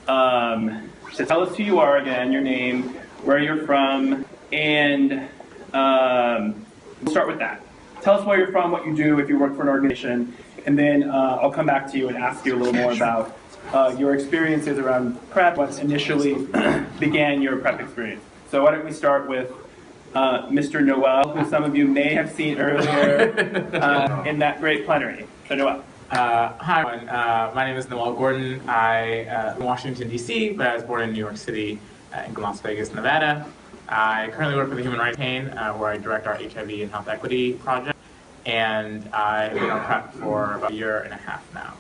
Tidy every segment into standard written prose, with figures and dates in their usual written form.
So tell us who you are again, your name, where you're from, and we'll start with that. Tell us where you're from, what you do, if you work for an organization, and then I'll come back to you and ask you a little more about your experiences around PrEP, what initially began your PrEP experience. So why don't we start with Mr. Noel, who some of you may have seen earlier in that great plenary. So Noel. Hi, everyone. My name is Noel Gordon. I live in Washington, D.C., but I was born in New York City in Las Vegas, Nevada. I currently work for the Human Rights Campaign, where I direct our HIV and health equity project, and I've been on PrEP for about a year and a half now.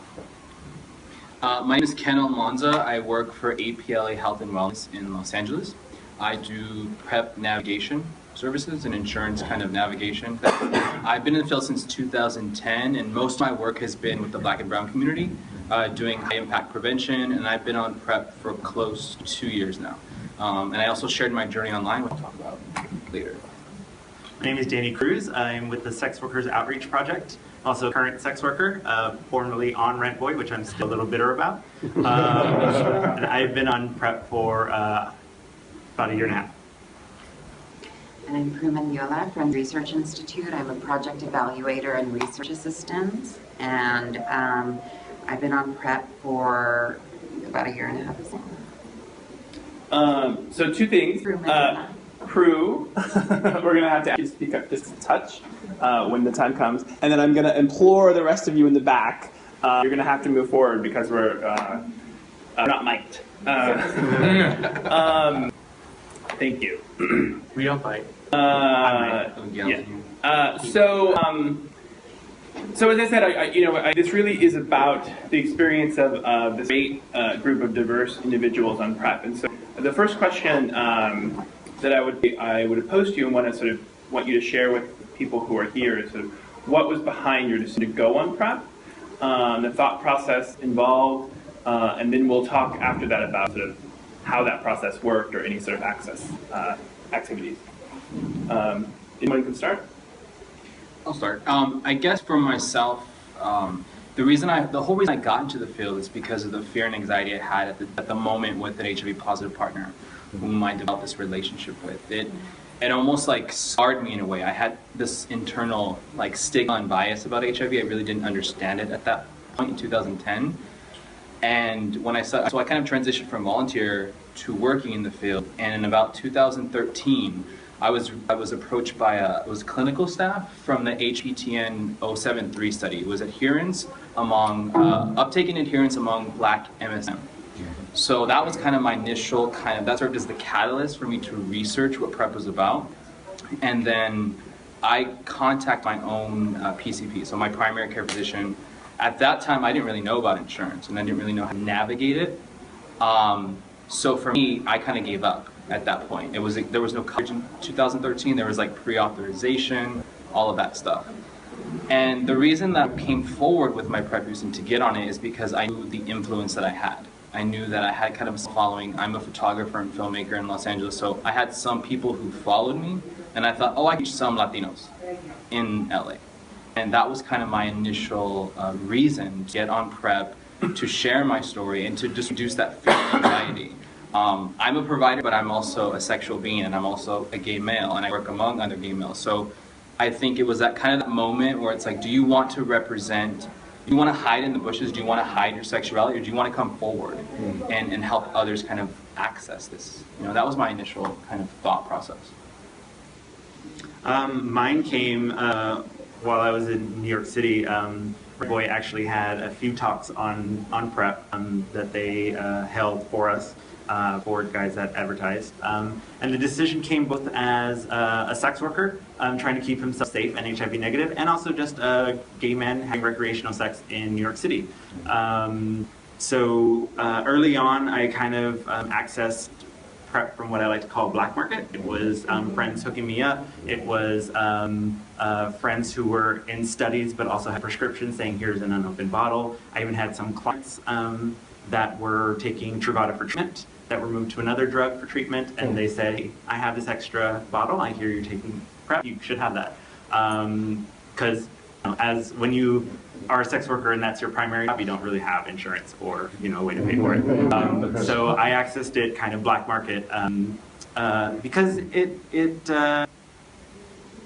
My name is Ken Almanza. I work for APLA Health and Wellness in Los Angeles. I do PrEP navigation services and insurance kind of navigation. I've been in the field since 2010, and most of my work has been with the Black and Brown community, doing high impact prevention, and I've been on PrEP for close to 2 years now. And I also shared my journey online, which I'll talk about later. My name is Danny Cruz. I'm with the Sex Workers Outreach Project, also a current sex worker, formerly on Rent Boy, which I'm still a little bitter about. And I've been on PrEP for about a year and a half. And I'm Prue Mendiola from Research Institute. I'm a project evaluator and research assistant, and I've been on PrEP for about a year and a half as well. So two things. Prue, we're going to have to ask you to speak up just a touch when the time comes, and then I'm going to implore the rest of you in the back, you're going to have to move forward because we're not mic'd. Thank you. We don't fight. Yeah. So as I said, this really is about the experience of this great group of diverse individuals on PrEP. And so the first question that I would pose to you and want you to share with people who are here is sort of what was behind your decision to go on PrEP, the thought process involved, and then we'll talk after that about sort of how that process worked or any sort of access activities. Anyone can start? I'll start. I guess for myself, the whole reason I got into the field is because of the fear and anxiety I had at the moment with an HIV positive partner whom I developed this relationship with. It almost like scarred me in a way. I had this internal stigma and bias about HIV. I really didn't understand it at that point in 2010. And when I kind of transitioned from volunteer to working in the field, and in about 2013, I was approached by clinical staff from the HPTN 073 study. It was adherence among uptake and adherence among Black MSM. So that was kind of my initial that served as the catalyst for me to research what PrEP was about. And then I contact my own PCP, so my primary care physician. At that time, I didn't really know about insurance, and I didn't really know how to navigate it. So for me, I kind of gave up at that point. There was no coverage in 2013. There was pre-authorization, all of that stuff. And the reason that I came forward with my PrEP use and to get on it is because I knew the influence that I had. I knew that I had kind of a following. I'm a photographer and filmmaker in Los Angeles, so I had some people who followed me, and I thought, I can reach some Latinos in LA. And that was kind of my initial reason to get on PrEP, to share my story, and to just reduce that fear and anxiety. I'm a provider, but I'm also a sexual being, and I'm also a gay male, and I work among other gay males. So I think it was that kind of that moment where it's like, do you want to represent, do you want to hide in the bushes, do you want to hide your sexuality, or do you want to come forward and help others kind of access this? That was my initial kind of thought process. Mine came while I was in New York City. Boy actually had a few talks on PrEP that they held for us, for guys that advertised. And the decision came both as a sex worker trying to keep himself safe and HIV negative, and also just a gay man having recreational sex in New York City. So early on, I kind of accessed PrEP from what I like to call black market. It was friends hooking me up. It was friends who were in studies but also had prescriptions saying here's an unopened bottle. I even had some clients that were taking Truvada for treatment that were moved to another drug for treatment, and they said, hey, I have this extra bottle, I hear you're taking PrEP, you should have that. Because As when you are a sex worker and that's your primary job, you don't really have insurance or a way to pay for it. So I accessed it kind of black market because it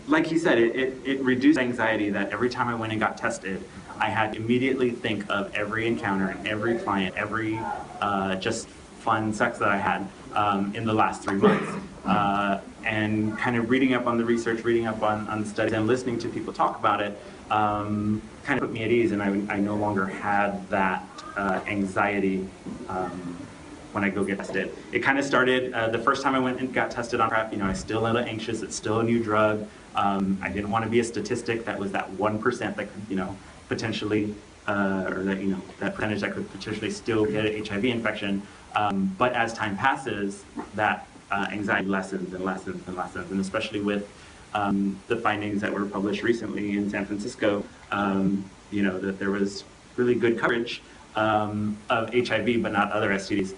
like you said, it reduced anxiety that every time I went and got tested, I had to immediately think of every encounter and every client, every just fun sex that I had in the last 3 months. And kind of reading up on the research, reading up on the studies, and listening to people talk about it kind of put me at ease, and I no longer had that anxiety when I go get tested. It kind of started the first time I went and got tested on PrEP. I was still a little anxious. It's still a new drug. I didn't want to be a statistic that was that 1% that could, potentially, or that that percentage that could potentially still get an HIV infection. But as time passes, that anxiety lessens and lessens and lessens, and especially with the findings that were published recently in San Francisco, that there was really good coverage of HIV, but not other STDs.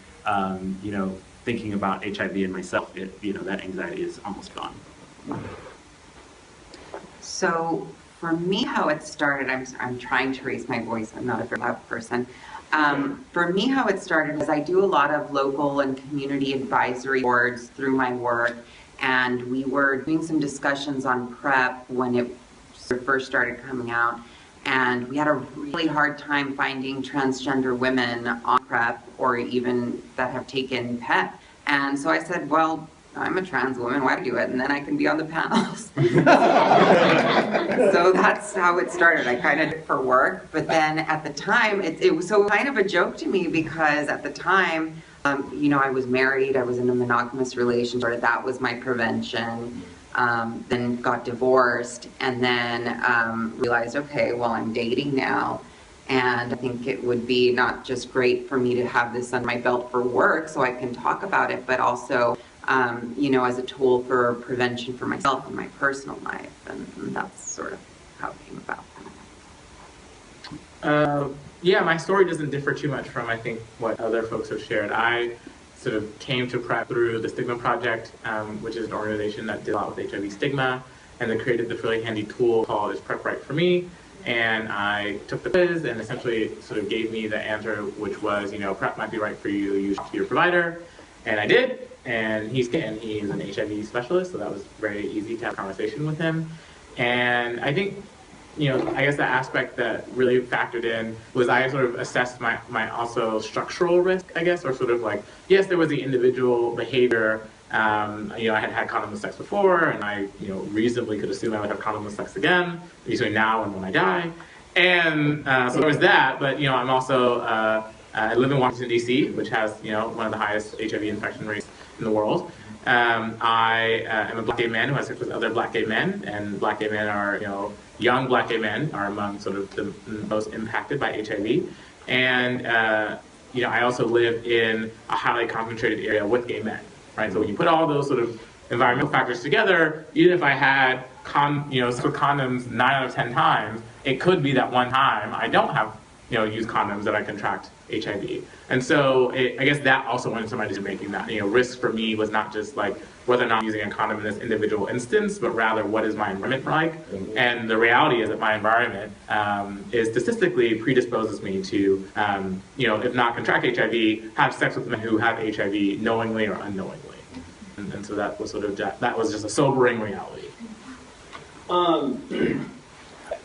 Thinking about HIV and myself, that anxiety is almost gone. So for me, how it started, I'm trying to raise my voice. I'm not a very loud person. For me, how it started is I do a lot of local and community advisory boards through my work, and we were doing some discussions on PrEP when it first started coming out, and we had a really hard time finding transgender women on PrEP or even that have taken PEP. And so I said, well, I'm a trans woman, why do it? And then I can be on the panels. So that's how it started. I kind of did it for work, but then at the time, it was so kind of a joke to me because at the time, I was married, I was in a monogamous relationship, that was my prevention, then got divorced, and then realized, okay, well, I'm dating now. And I think it would be not just great for me to have this on my belt for work so I can talk about it, but also as a tool for prevention for myself and my personal life, and that's sort of how it came about. Yeah, my story doesn't differ too much from, I think, what other folks have shared. I sort of came to PrEP through the Stigma Project, which is an organization that did a lot with HIV stigma, and they created this really handy tool called Is PrEP Right For Me? And I took the quiz and essentially it sort of gave me the answer, which was, PrEP might be right for you, you should talk to your provider. And I did. And he's an HIV specialist, so that was very easy to have a conversation with him. And I think, I guess the aspect that really factored in was I sort of assessed my also structural risk, I guess, or sort of like, yes, there was the individual behavior. I had had condomless sex before, and I, reasonably could assume I would have condomless sex again, usually now and when I die. And so there was that, but, I'm also, I live in Washington, D.C., which has, one of the highest HIV infection rates in the world. I am a black gay man who has sex with other black gay men, and black gay men are, young black gay men are among sort of the most impacted by HIV. And, I also live in a highly concentrated area with gay men, right? So when you put all those sort of environmental factors together, even if I had sex with condoms 9 out of 10 times, it could be that one time I don't have use condoms that I contract HIV. And so I guess that also went into my decision making, that, risk for me was not just like whether or not I'm using a condom in this individual instance, but rather what is my environment like? And the reality is that my environment is statistically predisposes me to, if not contract HIV, have sex with men who have HIV knowingly or unknowingly. And so that was that was just a sobering reality.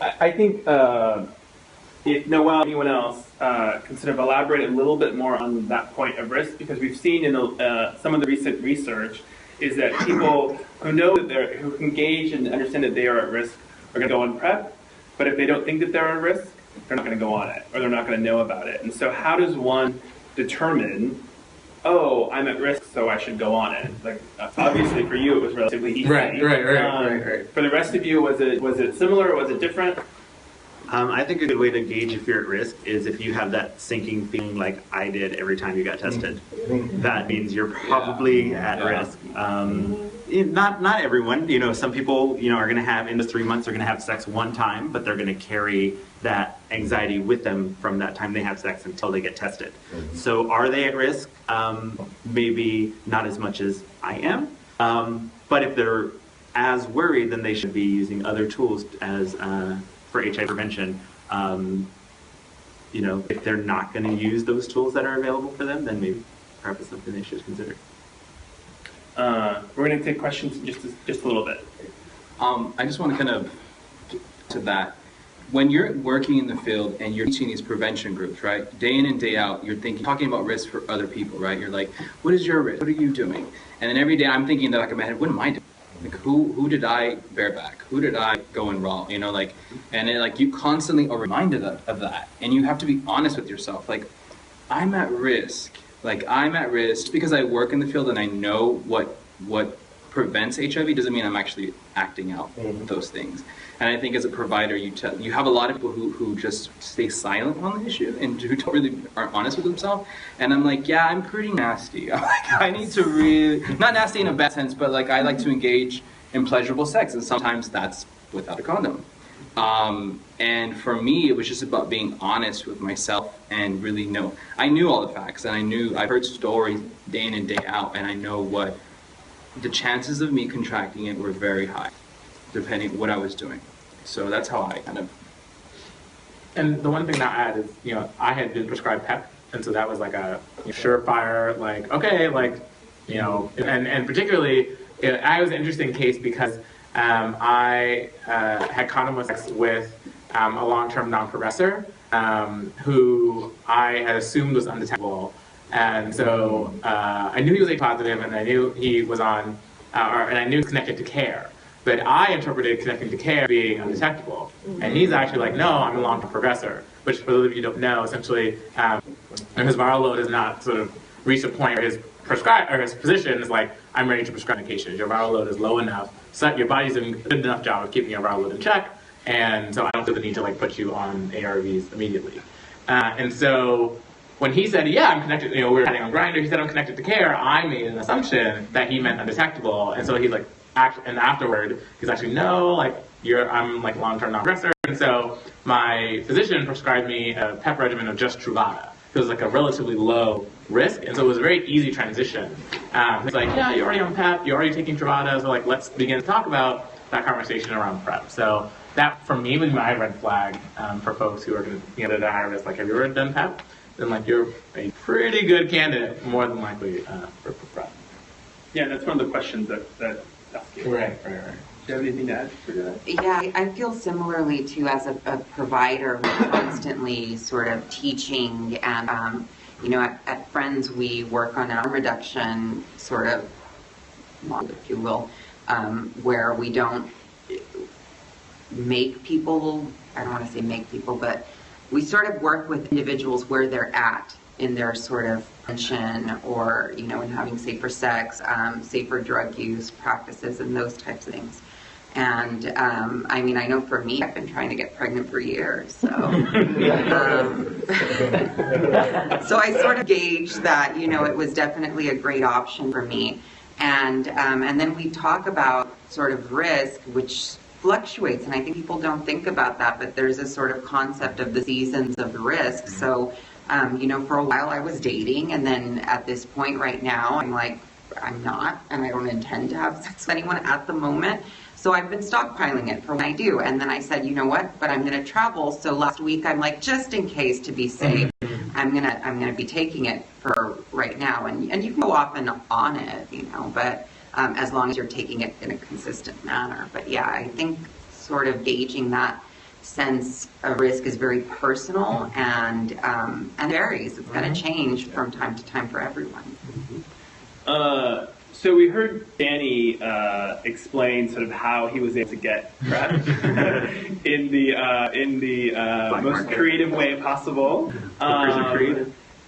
I think if Noel, anyone else, can sort of elaborate a little bit more on that point of risk, because we've seen in some of the recent research is that people who know that who engage and understand that they are at risk are going to go on PrEP, but if they don't think that they're at risk, they're not going to go on it, or they're not going to know about it. And so how does one determine, oh, I'm at risk, so I should go on it? Like, obviously for you it was relatively easy. Right. For the rest of you, was it similar or was it different? I think a good way to gauge if you're at risk is if you have that sinking feeling like I did every time you got tested. That means you're probably at risk. Not everyone, some people, are going to have, in the 3 months, they're going to have sex one time, but they're going to carry that anxiety with them from that time they have sex until they get tested. So are they at risk? Maybe not as much as I am. But if they're as worried, then they should be using other tools as for HIV prevention, if they're not going to use those tools that are available for them, then maybe PrEP is something they should consider. We're going to take questions in just a little bit. I just want to kind of to that. When you're working in the field and you're teaching these prevention groups, right? Day in and day out, you're talking about risk for other people, right? You're like, what is your risk? What are you doing? And then every day I'm thinking in the back of my head, what am I doing? Like, who did I bareback? Who did I go and raw? And then like you constantly are reminded of that, and you have to be honest with yourself. Like, I'm at risk. Like, I'm at risk because I work in the field and I know what prevents HIV doesn't mean I'm actually acting out those things. And I think as a provider, you have a lot of people who just stay silent on the issue and who don't really aren't honest with themselves. And I'm like, yeah, I'm pretty nasty. I'm like, I need to really, not nasty in a bad sense, but like I like to engage in pleasurable sex, and sometimes that's without a condom. And for me, it was just about being honest with myself and really I knew all the facts, and I've heard stories day in and day out, and I know what the chances of me contracting it were very high, depending on what I was doing. So that's how I kind of. And the one thing that I add is, I had been prescribed PrEP, and so that was like a surefire, like, okay, like, and particularly, I was an interesting case because I had condom sex with a long-term non-progressor who I had assumed was undetectable. And so I knew he was A positive, and I knew he was on, and I knew he was connected to care. But I interpreted connecting to care being undetectable. And he's actually like, no, I'm a long-term progressor, which for those of you who don't know, essentially, his viral load has not sort of reached a point where his physician is like, I'm ready to prescribe medication. Your viral load is low enough, so your body's doing a good enough job of keeping your viral load in check, and so I don't feel the need to like put you on ARVs immediately. And so when he said, yeah, I'm connected, we were chatting on Grindr, he said I'm connected to care, I made an assumption that he meant undetectable, and so he's like, and afterward, he's actually, no, like, I'm like long-term non-progressor, and so my physician prescribed me a PrEP regimen of just Truvada. It was like a relatively low risk, and so it was a very easy transition. He's like, yeah, you're already on PrEP, you're already taking Truvada, so like, let's begin to talk about that conversation around PrEP. So that, for me, was my red flag for folks who are going to get at a high risk. Like, have you ever done PrEP? Then like, you're a pretty good candidate, more than likely, for PrEP. Yeah, that's one of the questions that Right. Do you have anything to add to that? Yeah, I feel similarly too as a provider. We're constantly sort of teaching, and at Friends we work on an harm reduction sort of model, if you will, where we don't make people. I don't want to say make people, but we sort of work with individuals where they're at in their sort of prevention, or in having safer sex, safer drug use practices, and those types of things. And I know for me, I've been trying to get pregnant for years, so so I sort of gauged that it was definitely a great option for me. And then we talk about sort of risk, which fluctuates, and I think people don't think about that, but there's a sort of concept of the seasons of risk. So for a while I was dating, and then at this point right now, I'm like, I'm not, and I don't intend to have sex with anyone at the moment. So I've been stockpiling it for when I do. And then I said, you know what, but I'm going to travel. So last week I'm like, just in case, to be safe, I'm going to be taking it for right now. And you can go off and on it, but as long as you're taking it in a consistent manner. But yeah, I think sort of gauging that sense of risk is very personal, and varies. It's going to change from time to time for everyone. So we heard Danny explain sort of how he was able to get PrEP in the most creative way possible.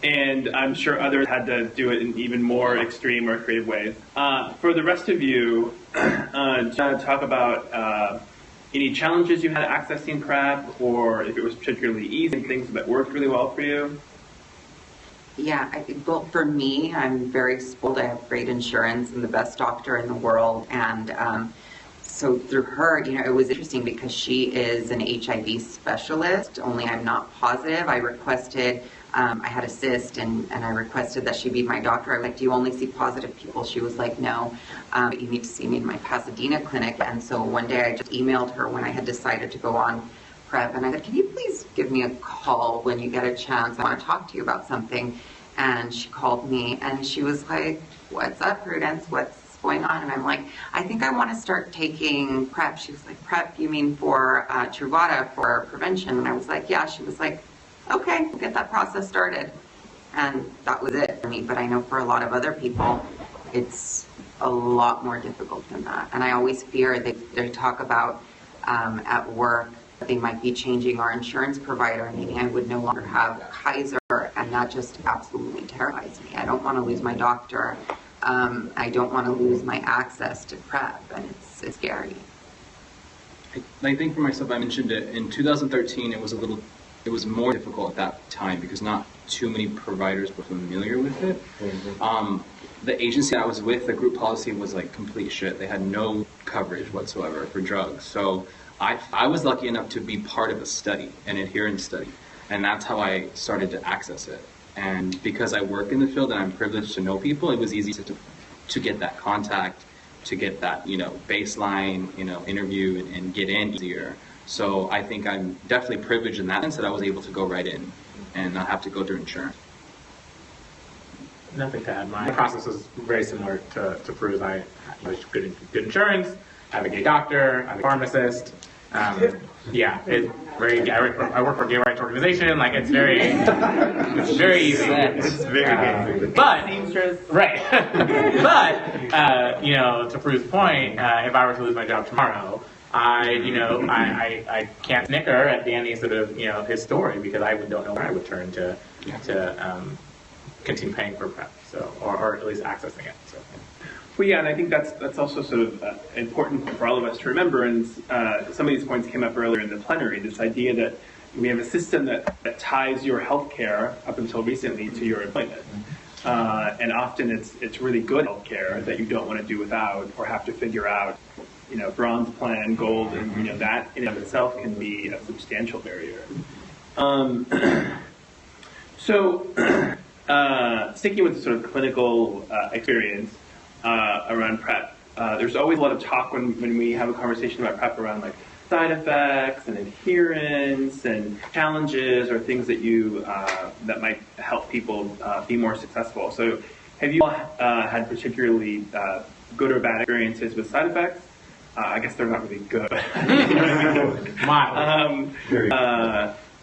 And I'm sure others had to do it in even more extreme or creative ways. For the rest of you, do you want to talk about any challenges you had accessing PrEP, or if it was particularly easy, things that worked really well for you? Yeah, I think, well, for me, I'm very spoiled. I have great insurance and the best doctor in the world. And so through her, it was interesting because she is an HIV specialist, only I'm not positive. I requested, I had a cyst, and I requested that she be my doctor. I was like, do you only see positive people? She was like, no, but you need to see me in my Pasadena clinic. And so one day I just emailed her when I had decided to go on PrEP, and I said, can you please give me a call when you get a chance? I want to talk to you about something. And she called me and she was like, what's up, Prudence? What's going on? And I'm like, I think I want to start taking PrEP. She was like, PrEP, you mean for Truvada for prevention? And I was like, yeah. She was like, okay, we'll get that process started. And that was it for me. But I know for a lot of other people, it's a lot more difficult than that. And I always fear they talk about at work that they might be changing our insurance provider, meaning I would no longer have Kaiser, and that just absolutely terrifies me. I don't want to lose my doctor. I don't want to lose my access to PrEP, and it's scary. I think for myself, I mentioned it in 2013. It was more difficult at that time because not too many providers were familiar with it. The agency I was with, the group policy was like complete shit. They had no coverage whatsoever for drugs. So I was lucky enough to be part of a study, an adherence study, and that's how I started to access it. And because I work in the field and I'm privileged to know people, it was easy to get that contact, to get that, baseline, interview and get in easier. So I think I'm definitely privileged in that sense that I was able to go right in and not have to go through insurance. Nothing to add. My process was very similar to Prue's. I had good insurance. I have a gay doctor. I'm a pharmacist. Yeah, it's very. I work for a gay rights organization. Like it's very easy. It's very gay. But right. But to Prue's point, if I were to lose my job tomorrow, I can't snicker at the any sort of his story because I don't know where I would turn to continue paying for PrEP, so or at least accessing it. So. Well, yeah, and I think that's also sort of important for all of us to remember, and some of these points came up earlier in the plenary, this idea that we have a system that ties your health care, up until recently, to your employment. And often it's really good health care that you don't want to do without or have to figure out, bronze plan, gold, and that in and of itself can be a substantial barrier. So, sticking with the sort of clinical experience, around PrEP. There's always a lot of talk when we have a conversation about PrEP around like side effects and adherence and challenges or things that that might help people be more successful. So have you all had particularly good or bad experiences with side effects? I guess they're not really good.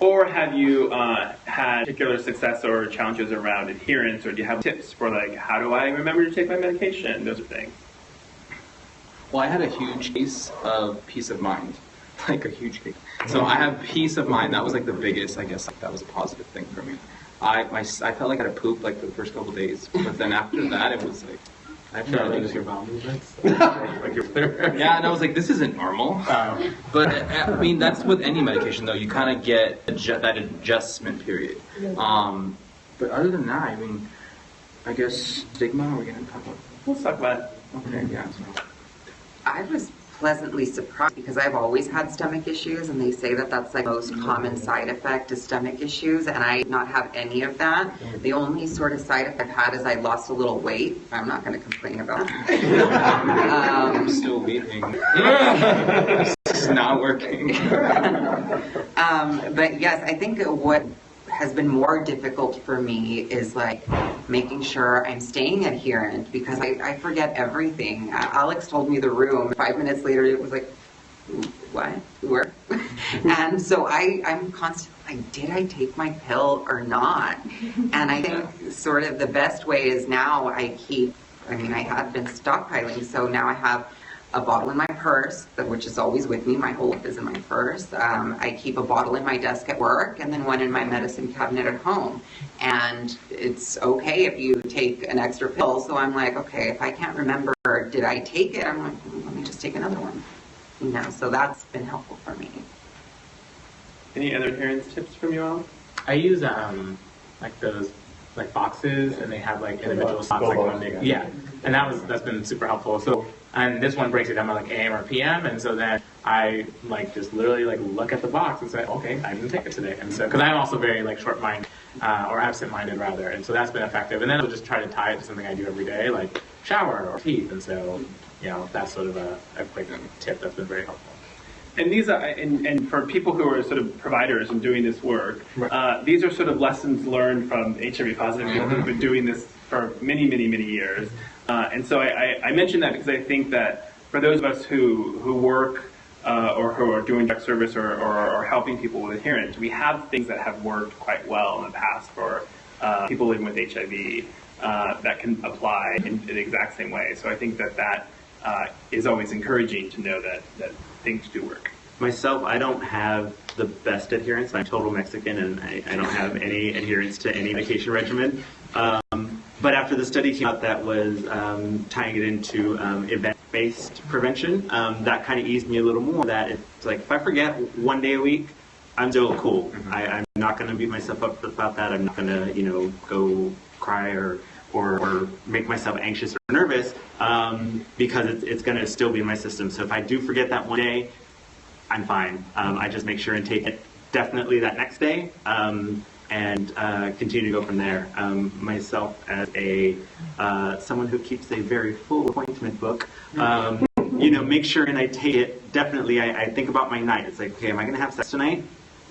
Or have you had particular success or challenges around adherence, or do you have tips for like, how do I remember to take my medication, those are things? Well, I had a huge case of peace of mind, like a huge case. So I have peace of mind. That was like the biggest, I guess, like that was a positive thing for me. I felt like I had a poop like the first couple days, but then after that it was like, I've never noticed your bowel movements. Like yeah, and I was like, this isn't normal. But I mean, that's with any medication though. You kind of get that adjustment period. But other than that, I mean, I guess stigma. Are we gonna talk about? Let's talk about it. Okay, yeah. So. I was pleasantly surprised because I've always had stomach issues, and they say that that's like most common side effect is stomach issues, and I did not have any of that. The only sort of side effect I've had is I lost a little weight. I'm not going to complain about that. I'm still waiting. It's not working. But yes, I think what has been more difficult for me is like making sure I'm staying adherent because I forget everything. Alex told me the room. 5 minutes later, it was like, what? Where? And so I'm constantly like, did I take my pill or not? And I think sort of the best way is now I had been stockpiling, so now I have a bottle in my purse, which is always with me. My whole life is in my purse. I keep a bottle in my desk at work and then one in my medicine cabinet at home. And it's okay if you take an extra pill. So I'm like, okay, if I can't remember, did I take it? I'm like, let me just take another one. So that's been helpful for me. Any other adherence tips from you all? I use like those like boxes, and they have like individual slots, like one big, yeah, and that's been super helpful. So, and this one breaks it down by like AM or PM, and so then I like just literally like look at the box and say, okay, I didn't take it today, and so because I'm also very like short-minded or absent-minded rather, and so that's been effective. And then I'll just try to tie it to something I do every day, like shower or teeth, and so that's sort of a quick tip that's been very helpful. And these are, and for people who are sort of providers and doing this work, these are sort of lessons learned from HIV positive people who've been doing this for many, many, many years. And so I mention that because I think that for those of us who work or who are doing direct service or helping people with adherence, we have things that have worked quite well in the past for people living with HIV that can apply in the exact same way. So I think that is always encouraging to know that things do work. Myself, I don't have the best adherence. I'm total Mexican, and I don't have any adherence to any medication regimen. But after the study came out that was tying it into event-based prevention, that kind of eased me a little more. That it's like, if I forget one day a week, I'm still cool. Mm-hmm. I'm not going to beat myself up about that. I'm not going to, go cry or make myself anxious or nervous because it's going to still be in my system. So if I do forget that one day, I'm fine. I just make sure and take it definitely that next day and continue to go from there. Myself as someone who keeps a very full appointment book, make sure and I take it definitely. I think about my night. It's like, okay, am I going to have sex tonight?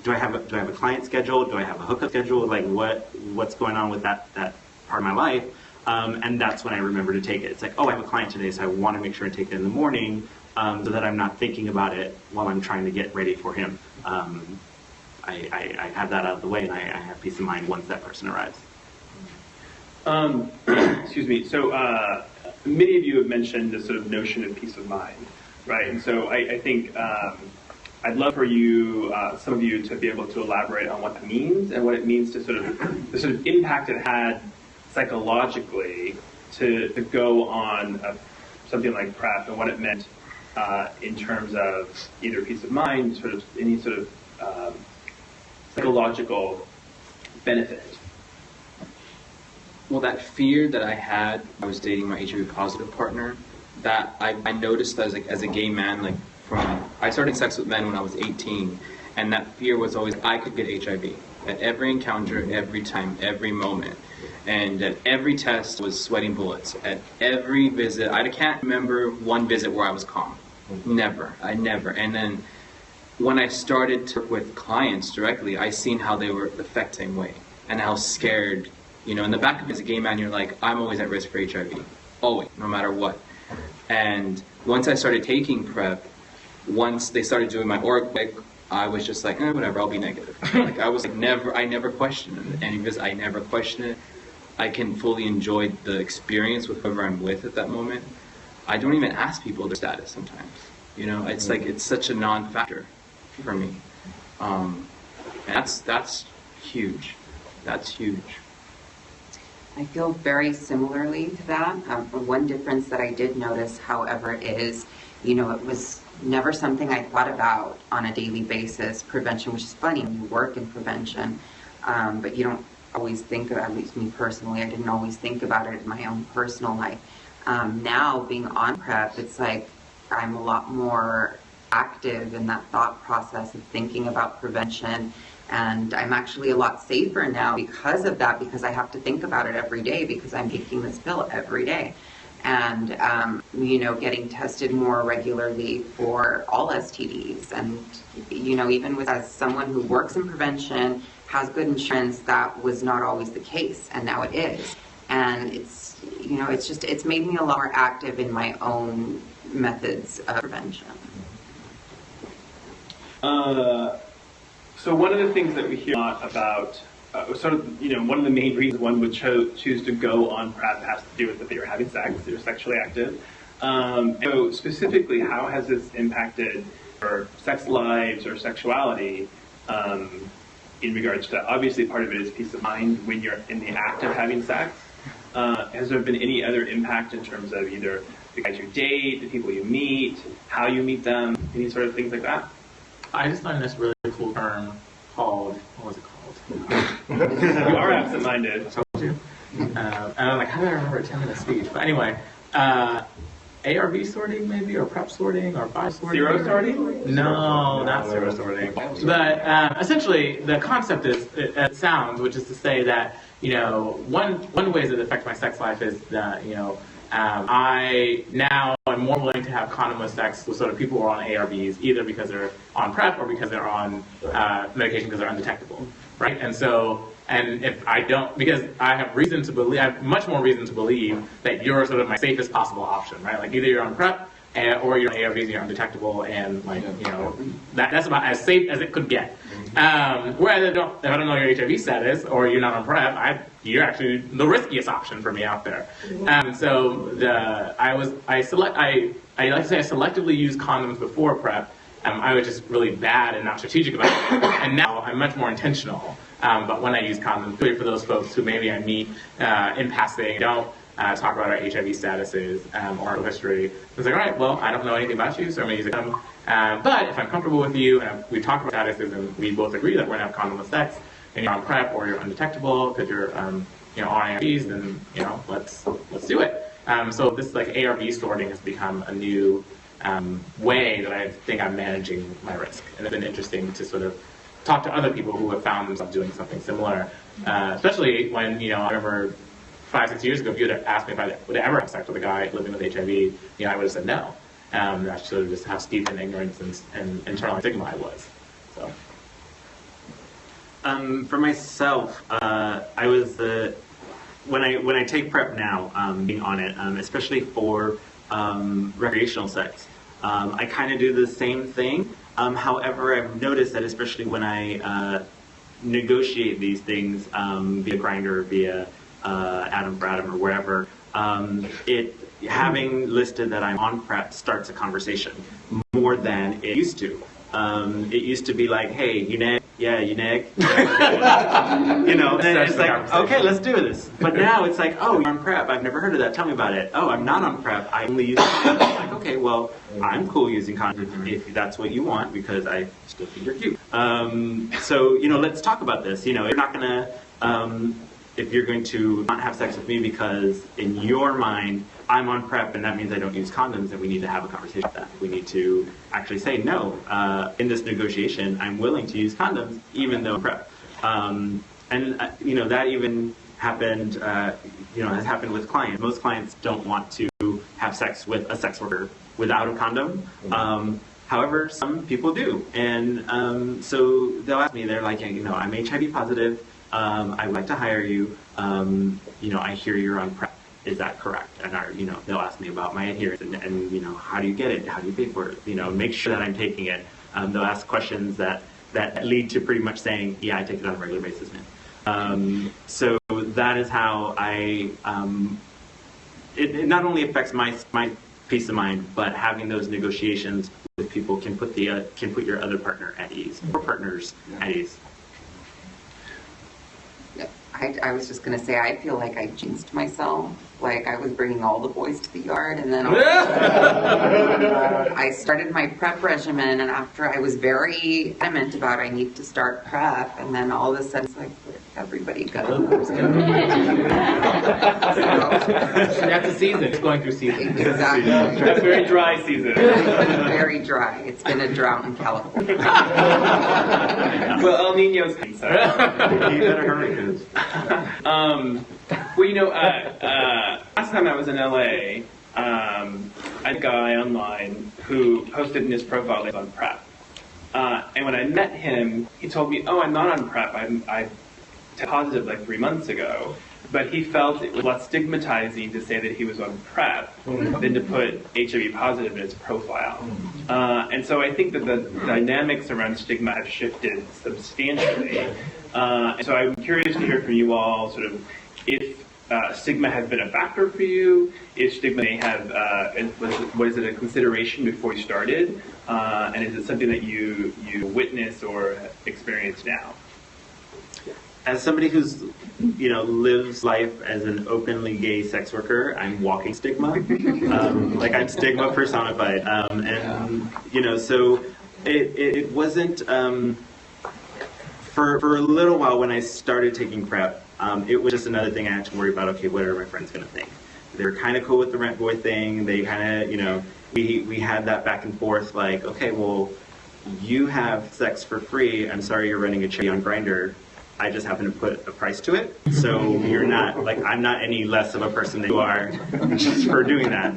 Do I have a client schedule? Do I have a hookup schedule? Like what's going on with that part of my life? And that's when I remember to take it. It's like, oh, I have a client today, so I want to make sure I take it in the morning so that I'm not thinking about it while I'm trying to get ready for him. I have that out of the way, and I have peace of mind once that person arrives. Excuse me. So many of you have mentioned this sort of notion of peace of mind, right? And so I think I'd love for you, some of you, to be able to elaborate on what that means and what it means to the sort of impact it had psychologically to go on something like PrEP and what it meant in terms of either peace of mind, sort of any sort of psychological benefit. Well, that fear that I had, I was dating my HIV positive partner, that I noticed as a gay man, I started sex with men when I was 18, and that fear was always I could get HIV at every encounter, every time, every moment. And at every test was sweating bullets. At every visit, I can't remember one visit where I was calm. Never. And then when I started to work with clients directly, I seen how they were affected the same way and how scared, in the back of it as a gay man, you're like, I'm always at risk for HIV. Always, no matter what. And once I started taking PrEP, once they started doing my org, I was just like, whatever, I'll be negative. I was like, I never questioned it. Any visit, I never questioned it. I can fully enjoy the experience with whoever I'm with at that moment. I don't even ask people their status sometimes. It's like, it's such a non-factor for me. And that's huge. That's huge. I feel very similarly to that. One difference that I did notice, however, is, it was never something I thought about on a daily basis, prevention, which is funny when you work in prevention, but you don't always think about, at least me personally, I didn't always think about it in my own personal life. Now, being on PrEP, it's like I'm a lot more active in that thought process of thinking about prevention, and I'm actually a lot safer now because of that, because I have to think about it every day because I'm taking this pill every day. And, getting tested more regularly for all STDs. And, even as someone who works in prevention, has good insurance, that was not always the case, and now it is. And it's made me a lot more active in my own methods of prevention. So one of the things that we hear a lot about, one of the main reasons one would choose to go on PrEP has to do with that you're having sex, you're sexually active. So specifically, how has this impacted your sex lives or sexuality in regards to, obviously part of it is peace of mind when you're in the act of having sex. Has there been any other impact in terms of either the guys you date, the people you meet, how you meet them, any sort of things like that? I just learned this really cool term called, what was it called? You are absent-minded. I told you. And I'm like, how do I remember a 10-minute speech? But anyway, ARV sorting maybe, or PrEP sorting, or bi sorting. Zero sorting? No, not zero sorting. But essentially, the concept is, it sounds, which is to say that, one ways that it affects my sex life is that, I now I'm more willing to have condomless sex with sort of people who are on ARVs, either because they're on PrEP or because they're on medication because they're undetectable, right? And so, and if I don't, because I have reason to believe, I have much more reason to believe that you're sort of my safest possible option, right? Like either you're on PrEP or you're on ARVs and you're undetectable, and like, you know, that's about as safe as it could get. Whereas if I don't know your HIV status or you're not on PrEP, you're actually the riskiest option for me out there. So I like to say I selectively used condoms before PrEP. I was just really bad and not strategic about it. And now I'm much more intentional. But when I use condoms, really for those folks who maybe I meet in passing, don't talk about our HIV statuses or our history. It's like, all right, well, I don't know anything about you, so I'm going to use a condom. But if I'm comfortable with you and we talk about statuses and we both agree that we're going to have condomless sex, and you're on PrEP or you're undetectable because you're on ARVs, then let's do it. So this like ARV sorting has become a new way that I think I'm managing my risk, and it's been interesting to sort of talk to other people who have found themselves doing something similar, especially when I remember 5-6 years ago, if you had asked me if I would ever have sex with a guy living with HIV, I would have said no. That's sort of just how steeped in ignorance and internal stigma I was. So. For myself, I was when I take PrEP now, being on it, especially for recreational sex, I kind of do the same thing. However, I've noticed that especially when I negotiate these things via Grindr, via Adam for Adam or wherever, having listed that I'm on PrEP starts a conversation more than it used to. It used to be like, hey, you neg? Yeah, you neg? And it's like, okay, let's do this. But now it's like, oh, you're on PrEP. I've never heard of that. Tell me about it. Oh, I'm not on PrEP. I only use condoms. Like, okay, well, I'm cool using condoms if that's what you want, because I still think you're cute. So, let's talk about this. You're not going to... if you're going to not have sex with me because in your mind I'm on PrEP and that means I don't use condoms, then we need to have a conversation about that. We need to actually say no. In this negotiation, I'm willing to use condoms even though I'm PrEP. That even happened. Has happened with clients. Most clients don't want to have sex with a sex worker without a condom. However, some people do, and so they'll ask me. They're like, I'm HIV positive. I would like to hire you. I hear you're on PrEP. Is that correct? And they'll ask me about my adherence and how do you get it? How do you pay for it? Make sure that I'm taking it. They'll ask questions that lead to pretty much saying, yeah, I take it on a regular basis, man. So that is how it not only affects my peace of mind, but having those negotiations with people can put your other partner at ease, or partners at ease. I was just going to say, I feel like I jinxed myself. Like I was bringing all the boys to the yard, and then I started my PrEP regimen, and after I was very adamant about I need to start PrEP, and then all of a sudden it's like, where'd everybody go? That's a season. It's going through season. Exactly. That's a very dry season. Very dry. It's been a drought in California. Well, El Nino's coming, so. You better hurry, kids. Last time I was in LA, I had a guy online who posted in his profile that he was on PrEP. And when I met him, he told me, oh, I'm not on PrEP. I tested positive like 3 months ago. But he felt it was less stigmatizing to say that he was on PrEP than to put HIV positive in his profile. And so I think that the dynamics around stigma have shifted substantially. And so I'm curious to hear from you all sort of if stigma has been a factor for you, if stigma may have, was it a consideration before you started? And is it something that you witness or experience now? As somebody who's, lives life as an openly gay sex worker, I'm walking stigma. I'm stigma personified. So it wasn't, for a little while when I started taking PrEP, it was just another thing I had to worry about, okay, what are my friends going to think? They were kind of cool with the rent boy thing. They kind of, we had that back and forth, like, okay, well, you have sex for free. I'm sorry you're running a cherry on Grindr. I just happen to put a price to it. So you're not, like, I'm not any less of a person than you are just for doing that.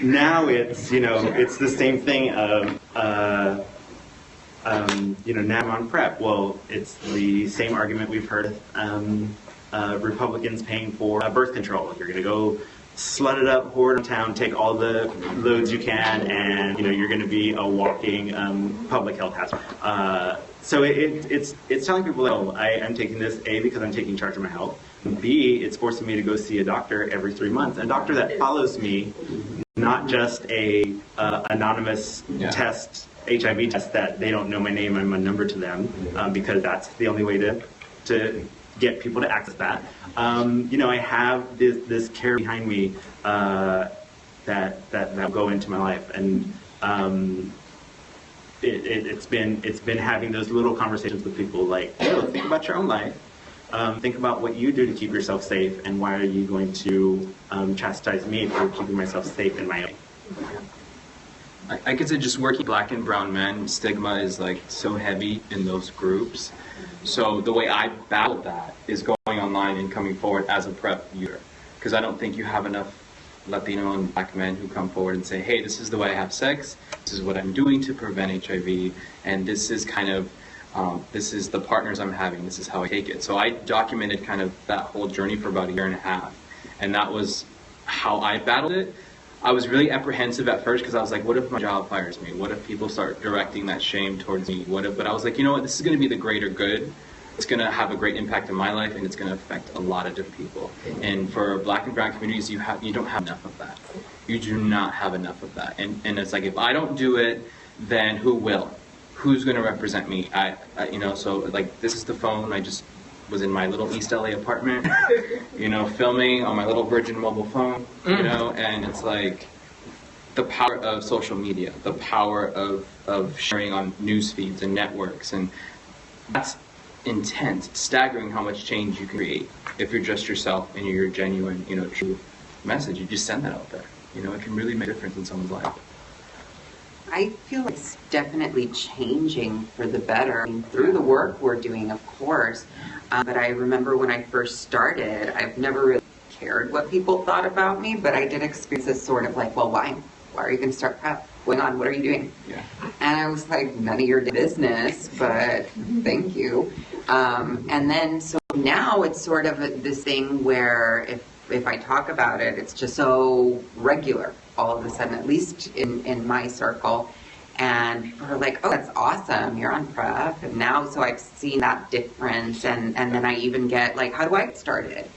Now it's, it's the same thing of, now I'm on PrEP. Well, it's the same argument we've heard Republicans paying for birth control. You're going to go slut it up, whore it in town, take all the loads you can, and you're going to be a walking public health hazard. So it's telling people, oh, I'm taking this, A, because I'm taking charge of my health. B, it's forcing me to go see a doctor every 3 months, a doctor that follows me, not just a anonymous test, HIV test that they don't know my name and my number to them, because that's the only way to get people to access that. I have this care behind me that will go into my life, and it's been having those little conversations with people like, oh, think about your own life. Think about what you do to keep yourself safe, and why are you going to chastise me for keeping myself safe in my own? I could say just working Black and brown men, stigma is like so heavy in those groups. So the way I battled that is going online and coming forward as a PrEP user, because I don't think you have enough Latino and Black men who come forward and say, hey, this is the way I have sex, this is what I'm doing to prevent HIV, and this is kind of, this is the partners I'm having, this is how I take it. So I documented kind of that whole journey for about 1.5 years, and that was how I battled it. I was really apprehensive at first because I was like, what if my job fires me? What if people start directing that shame towards me? But I was like, you know what, this is going to be the greater good. It's going to have a great impact in my life, and it's going to affect a lot of different people. And for Black and brown communities, you don't have enough of that. You do not have enough of that. And it's like, if I don't do it, then who will? Who's going to represent me? So like, this is the phone. I just was in my little East LA apartment, filming on my little Virgin mobile phone, and it's like the power of social media, the power of sharing on news feeds and networks, and that's intense, staggering how much change you can create if you're just yourself and you're your genuine, true message. You just send that out there. It can really make a difference in someone's life. I feel it's definitely changing for the better through the work we're doing, of course. But I remember when I first started, I've never really cared what people thought about me, but I did experience this sort of like, well, why are you going to start PrEP? What's going on? What are you doing? Yeah. And I was like, none of your business, but thank you. And then, so now it's sort of this thing where if I talk about it, it's just so regular all of a sudden, at least in my circle. And people are like, oh, that's awesome, you're on PrEP. And now, so I've seen that difference. And then I even get like, how do I get started?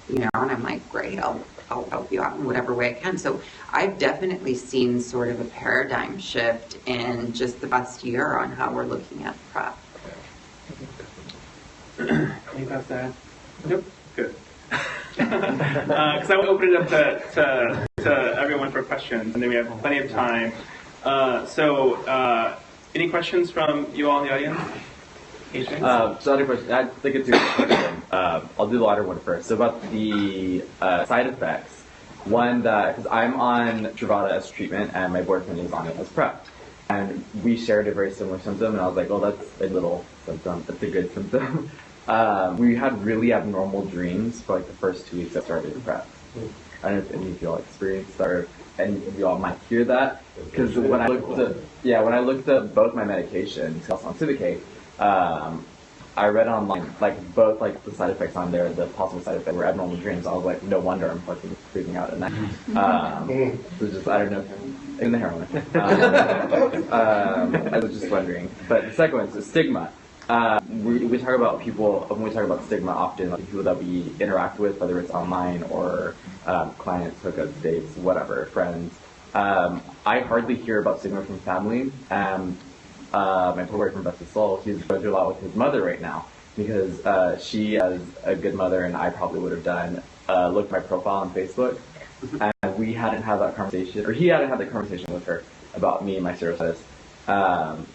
And I'm like, great, I'll help you out in whatever way I can. So I've definitely seen sort of a paradigm shift in just the past year on how we're looking at PrEP. Any thoughts there? Nope. Good. Because I will open it up to everyone for questions, and then we have plenty of time. Any questions from you all in the audience? So other question, I think it's a good question. I'll do the latter one first. So about the side effects. One that, because I'm on Truvada as treatment and my boyfriend is on it as PrEP. And we shared a very similar symptom, and I was like, well, that's a little symptom, that's a good symptom. We had really abnormal dreams for like the first 2 weeks I started PrEP. I don't know if any of y'all experienced that, or if any of y'all might hear that. Because when I looked at both my medications, also on Civikate, I read online, like both like the side effects on there, the possible side effects were abnormal dreams. I was like, no wonder I'm fucking freaking out at night. So just, I don't know, in the heroin. I was just wondering. But the second one is the stigma. We talk about people, when we talk about stigma, often like people that we interact with, whether it's online or clients, hookups, dates, whatever, friends. I hardly hear about stigma from family. My poor boyfriend, Best of Soul, he's going through a lot with his mother right now because she, as a good mother, and I probably would have done, looked at my profile on Facebook, and we hadn't had that conversation, or he hadn't had that conversation with her about me and my cirrhosis.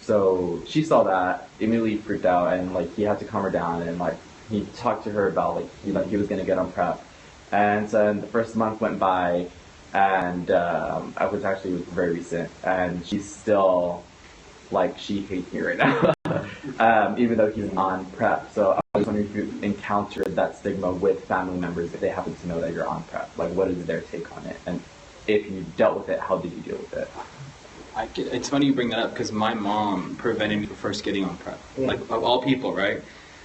So she saw that, immediately freaked out, and like he had to calm her down, and like he talked to her about like he was gonna get on PrEP, and so the first month went by, and I was actually very recent, and she's still like she hates me right now. even though he's on PrEP. So I was wondering if you encountered that stigma with family members if they happen to know that you're on PrEP. Like, what is their take on it? And if you dealt with it, how did you deal with it? It's funny you bring that up because my mom prevented me from first getting on PrEP. Like, of all people, right?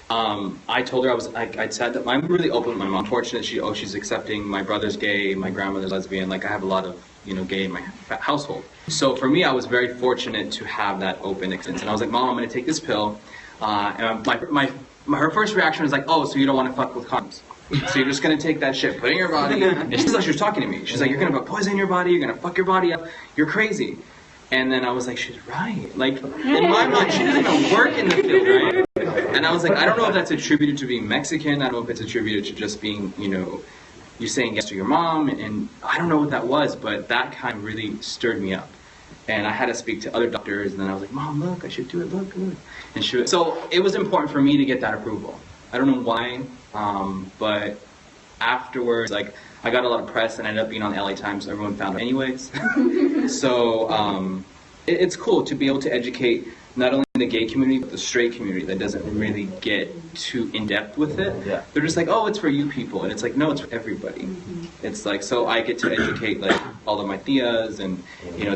I told her I said that I'm really open with my mom. Fortunate, she's accepting. My brother's gay, my grandmother's lesbian. Like, I have a lot of gay in my household. So for me, I was very fortunate to have that open acceptance. And I was like, Mom, I'm gonna take this pill. And her first reaction was like, oh, so you don't want to fuck with condoms? So you're just gonna take that shit, put it in your body. And she's like, she was talking to me. She's like, you're gonna put poison in your body. You're gonna fuck your body up. You're crazy. And then I was like, she's right. Like, in my mind, she doesn't even work in the field, right? And I was like, I don't know if that's attributed to being Mexican. I don't know if it's attributed to just being, you saying yes to your mom. And I don't know what that was, but that kind of really stirred me up. And I had to speak to other doctors, and then I was like, Mom, look, I should do it, look. And so it was important for me to get that approval. I don't know why, but afterwards, like, I got a lot of press and I ended up being on the LA Times, so everyone found it anyways. So it's cool to be able to educate not only the gay community, but the straight community that doesn't really get too in-depth with it. Yeah. They're just like, oh, it's for you people. And it's like, no, it's for everybody. It's like, so I get to educate like all of my tias, and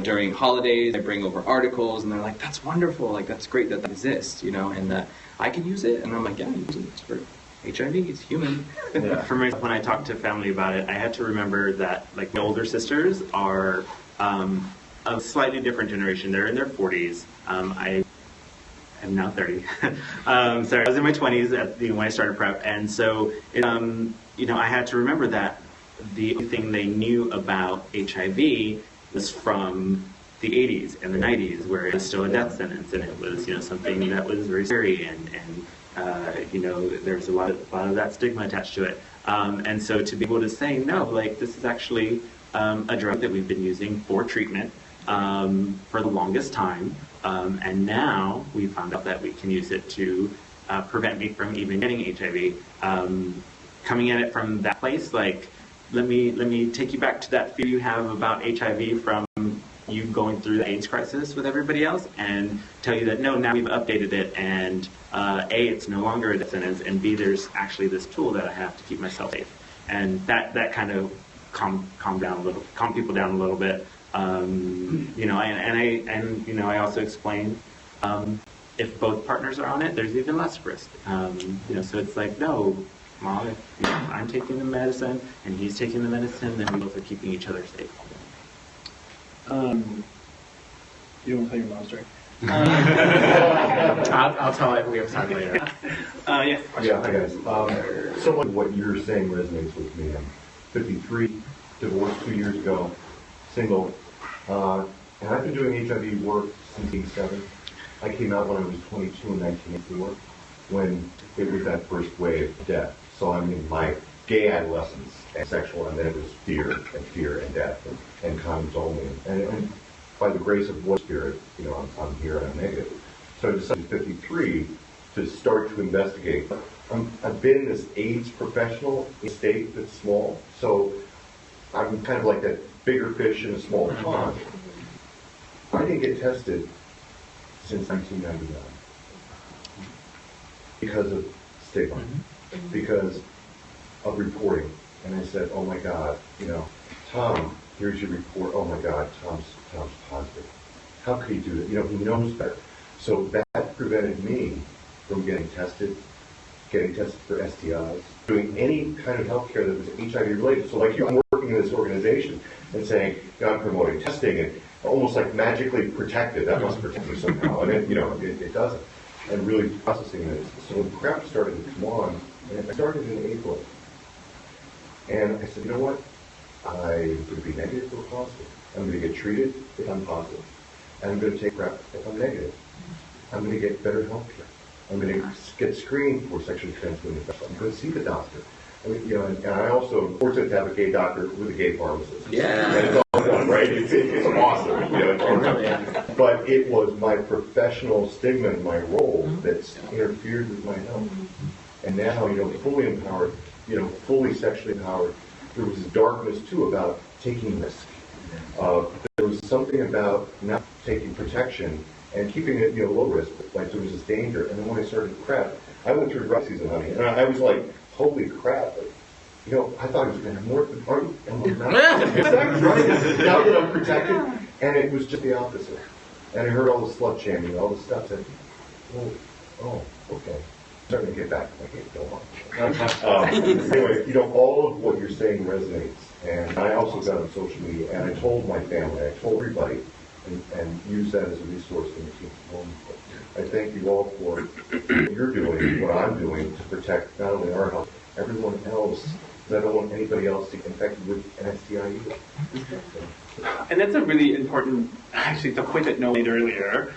during holidays, I bring over articles, and they're like, that's wonderful. Like, that's great that exists, and that I can use it. And I'm like, yeah, use it. It's for HIV, it's human. Yeah. For me, when I talked to family about it, I had to remember that like my older sisters are a slightly different generation. They're in their 40s. I am now 30. I was in my 20s when I started PrEP, and so I had to remember that the only thing they knew about HIV was from the 80s and the 90s, where it was still a death sentence, and it was something that was very scary, and there's a lot of that stigma attached to it. And so to be able to say, no, like, this is actually a drug that we've been using for treatment for the longest time, and now we found out that we can use it to prevent me from even getting HIV. Coming at it from that place, like, let me take you back to that fear you have about HIV from you going through the AIDS crisis with everybody else, and tell you that no, now we've updated it, and A, it's no longer a death sentence, and B, there's actually this tool that I have to keep myself safe. And that kind of calm people down a little bit. I also explain if both partners are on it, there's even less risk. So it's like, no, Mom, if I'm taking the medicine and he's taking the medicine, then we both are keeping each other safe. You don't want to tell your mom story? I'll tell it. We have time later. Yeah. Yeah, hi guys. Some of what you're saying resonates with me. I'm 53, divorced 2 years ago, single, and I've been doing HIV work since '87. I came out when I was 22 in 1984, when it was that first wave of death. So I'm in my gay adolescence and sexual, and then it was fear and death and condoms only. And by the grace of one spirit, I'm here and I'm negative. So I decided at 53 to start to investigate. I've been this AIDS professional in a state that's small, so I'm kind of like that bigger fish in a small pond. I didn't get tested since 1999 because of stigma, because of reporting. And I said, oh my God, Tom, here's your report. Oh my God, Tom's positive. How could he do that? He knows better. So that prevented me from getting tested for STIs, doing any kind of healthcare that was HIV related. So like I'm working in this organization and saying, I'm promoting testing and almost like magically protected. That must protect me somehow. And it doesn't. And really processing this. So when PrEP started to come on, and I started in April. And I said, you know what? I'm going to be negative or positive. I'm going to get treated if I'm positive. And I'm going to take PrEP if I'm negative. I'm going to get better health care. I'm going to get screened for sexually transmitted infections. I'm going to see the doctor. And I also am fortunate to have a gay doctor with a gay pharmacist. Yeah. And it's all done, right? It's awesome. But it was my professional stigma and my role that's interfered with my health. And now, fully empowered, fully sexually empowered, there was this darkness too about taking risk. There was something about not taking protection and keeping it, low risk, like there was this danger. And then when I started PrEP, I went through dry season, honey, and I was like, holy crap. I thought I was going to have more than exactly right. Now that I'm protected. And it was just the opposite. And I heard all the slut shaming, all the stuff that, oh, okay. Starting to get back to my game, don't mind. Anyway, all of what you're saying resonates. And I also got on social media, and I told my family, I told everybody, and use that as a resource in the team. I thank you all for what you're doing, what I'm doing to protect not only our health, everyone else. I don't want anybody else to get infected with an STI either. And that's a really important, actually, the point that Noah made earlier,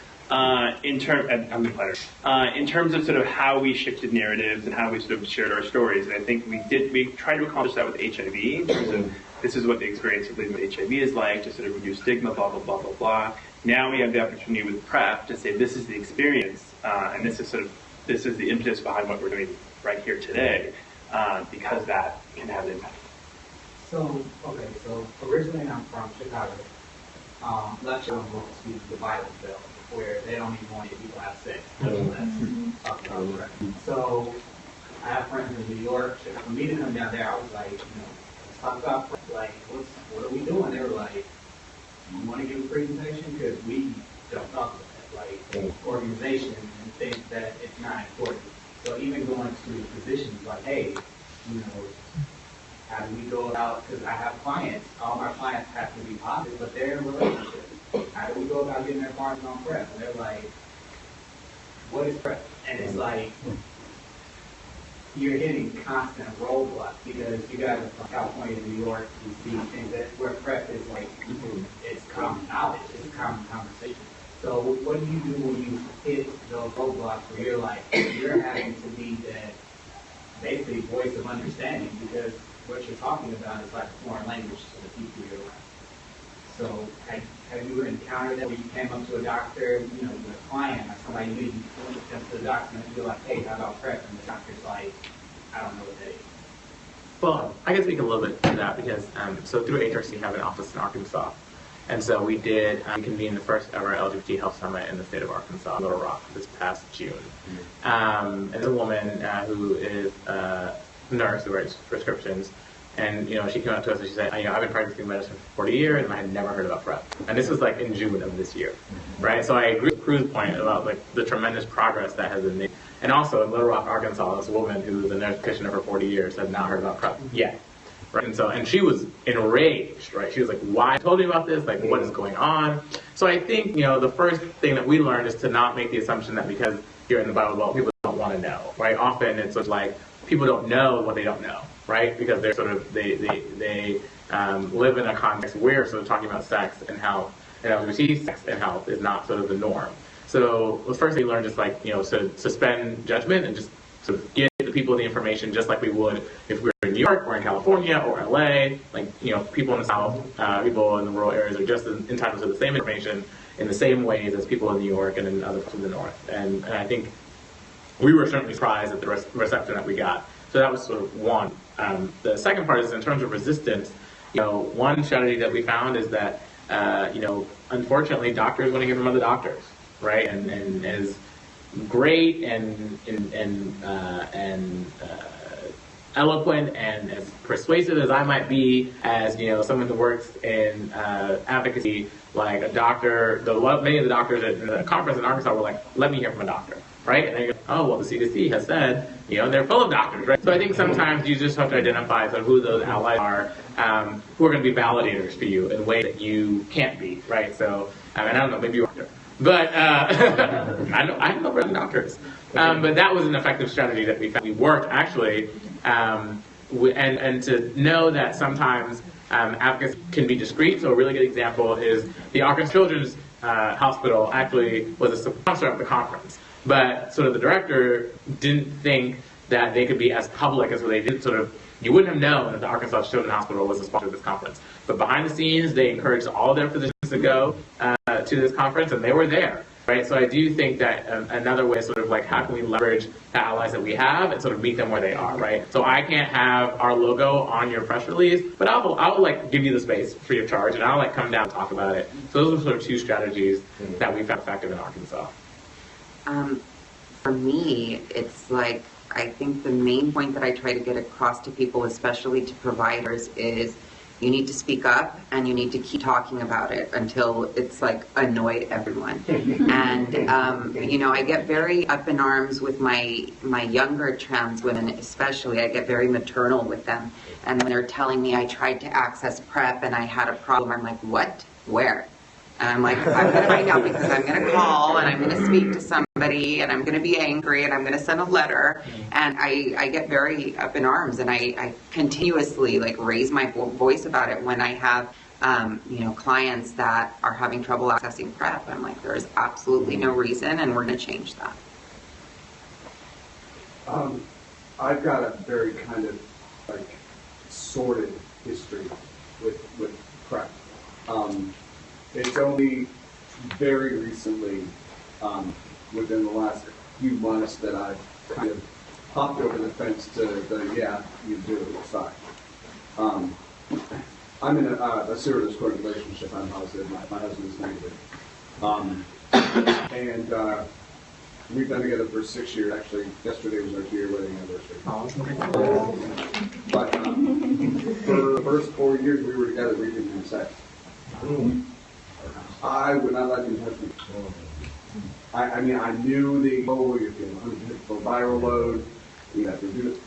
in terms of sort of how we shifted narratives and how we sort of shared our stories. And I think we tried to accomplish that with HIV, in terms of this is what the experience of living with HIV is like, to sort of reduce stigma, blah, blah, blah, blah, blah. Now we have the opportunity with PrEP to say this is the experience, and this is the impetus behind what we're doing right here today, because that can have an impact. So originally I'm from Chicago. Left Chicago to the Bible Belt, where they don't even want people to have sex. So I have friends in New York. For me to come down there, I was like, let's talk about like what are we doing? They were like, you want to give a presentation? Because we don't talk about that, like organization, and think that it's not important. So even going to physicians like, hey, how do we go about, because I have clients, all my clients have to be positive, but they're in relationships. How do we go about getting their partners on PrEP? And they're like, what is PrEP? And it's like, you're hitting constant roadblocks because you guys are from California, New York, you see things that where PrEP is like, it's common knowledge, it's common conversation. So what do you do when you hit those roadblocks where you're like, you're having to be that basically voice of understanding, because what you're talking about is like a foreign language to the people you're around. So have you encountered that where you came up to a doctor, with a client or somebody new, you went up to the doctor and you're like, hey, how about PrEP? And the doctor's like, I don't know what that is. Well, I can speak a little bit to that because, so through HRC, we have an office in Arkansas. And so we did convene the first ever LGBT Health Summit in the state of Arkansas, Little Rock, this past June. And there's a woman who is a nurse who writes prescriptions. And, she came out to us and she said, I've been practicing medicine for 40 years and I had never heard about PrEP. And this was like in June of this year, right? So I agree with Cruz's point about like the tremendous progress that has been made. And also in Little Rock, Arkansas, this woman who was a nurse practitioner for 40 years had not heard about PrEP yet. Right? And she was enraged, right? She was like, why told me about this? Like, what is going on? So I think, the first thing that we learned is to not make the assumption that because you're in the Bible Belt, people don't want to know, right? Often it's sort of like people don't know what they don't know, right? Because they're sort of, they live in a context where sort of talking about sex and how, LGBT sex and health is not sort of the norm. So the first thing we learned is like, to suspend judgment and just sort of give the people the information just like we would if we were in New York or in California or LA. Like, people in the South, people in the rural areas are just entitled to the same information in the same ways as people in New York and in other parts of the North. And I think we were certainly surprised at the reception that we got. So that was sort of one. The second part is in terms of resistance, one strategy that we found is that, unfortunately, doctors want to hear from other doctors, right? And as great and eloquent and as persuasive as I might be as, someone who works in advocacy, like a doctor, many of the doctors at the conference in Arkansas were like, let me hear from a doctor, right? And then you go, oh, well, the CDC has said, they're full of doctors, right? So I think sometimes you just have to identify sort of who those allies are, who are going to be validators for you in ways that you can't be, right? So, and I don't know, maybe you're a doctor. But I know really doctors. But that was an effective strategy that we found. We worked actually, and to know that sometimes advocacy can be discreet. So a really good example is the Arkansas Children's Hospital actually was a sponsor of the conference, but sort of the director didn't think that they could be as public as they did. Sort of, you wouldn't have known that the Arkansas Children's Hospital was a sponsor of this conference. But behind the scenes, they encouraged all their physicians to go to this conference, and they were there. right? So I do think that another way is sort of like, how can we leverage the allies that we have and sort of meet them where they are, right? So I can't have our logo on your press release, but I'll like give you the space free of charge, and I'll like come down and talk about it. So those are sort of two strategies that we found effective in Arkansas. For me, it's like, I think the main point that I try to get across to people, especially to providers, is you need to speak up and you need to keep talking about it until it's like annoyed everyone. And you know, I get very up in arms with my younger trans women, especially. I get very maternal with them, and when they're telling me I tried to access PrEP and I had a problem, I'm like, what? Where? And I'm like, I'm going to find out, because I'm going to call and I'm going to speak to somebody and I'm going to be angry and I'm going to send a letter. And I get very up in arms, and I continuously like raise my voice about it when I have you know, clients that are having trouble accessing PrEP. I'm like, there is absolutely no reason, and we're going to change that. I've got a very kind of like sordid history with PrEP. It's only very recently, within the last few months, that I've kind of hopped over the fence to the, yeah, you do it side. I'm in a serious court relationship. I'm positive. My husband is negative. And we've been together for 6 years. Actually, yesterday was our 2-year wedding anniversary. But for the first 4 years we were together, we didn't have sex. I would not let him touch me. I mean, I knew the, oh, you have a viral load, you have to do it.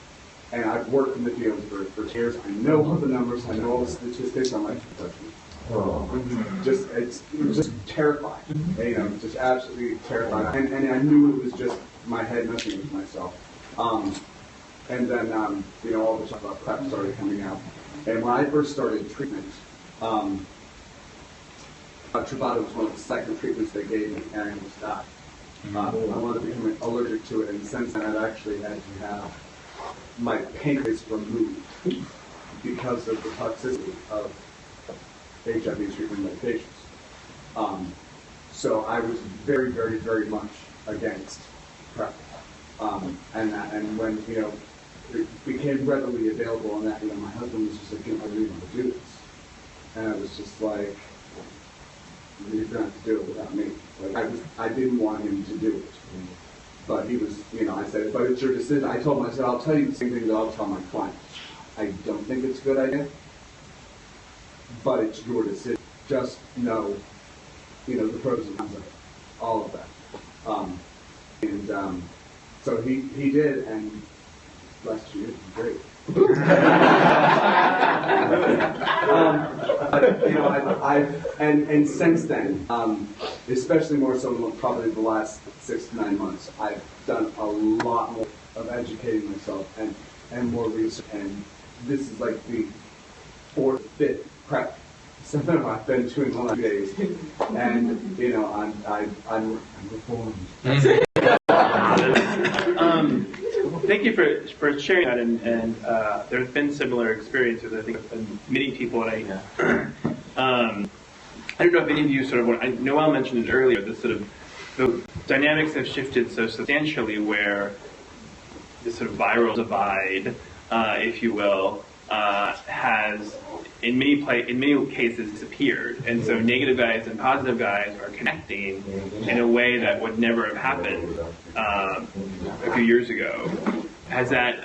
And I've worked in the field for years. I know all the numbers, I know all the statistics. I'm like, touch me. It was just terrifying. You know, just absolutely terrifying. And I knew it was just my head messing with myself. And then, you know, all the stuff about PrEP started coming out. And when I first started treatment, Truvada was one of the second treatments they gave me, and I almost died. I wanted to become allergic to it, and since then I've actually had to have my pancreas removed because of the toxicity of HIV treatment medications. So I was very, very, very much against PrEP. And when, you know, it became readily available on that, you know, my husband was just like, I don't even want to do this. And I was just like, you're going to have to do it without me. Like, I didn't want him to do it. But he was, you know, I said, but it's your decision. I told him, I said, I'll tell you the same thing that I'll tell my clients. I don't think it's a good idea, but it's your decision. Just know, you know, the pros and cons of it, all of that. So he did, and last year, great. But, you know, and since then, especially more so probably the last 6 to 9 months, I've done a lot more of educating myself and more research. And this is like the 4th, 5th PrEP seminar I've been to in the last 2 days, and you know, I'm reformed. Thank you for sharing that, and there's been similar experiences, I think, with many people, and I don't know if any of you sort of, Noelle mentioned it earlier, this sort of, the dynamics have shifted so substantially where this sort of viral divide, if you will, has in many cases disappeared, and so negative guys and positive guys are connecting in a way that would never have happened a few years ago. Has that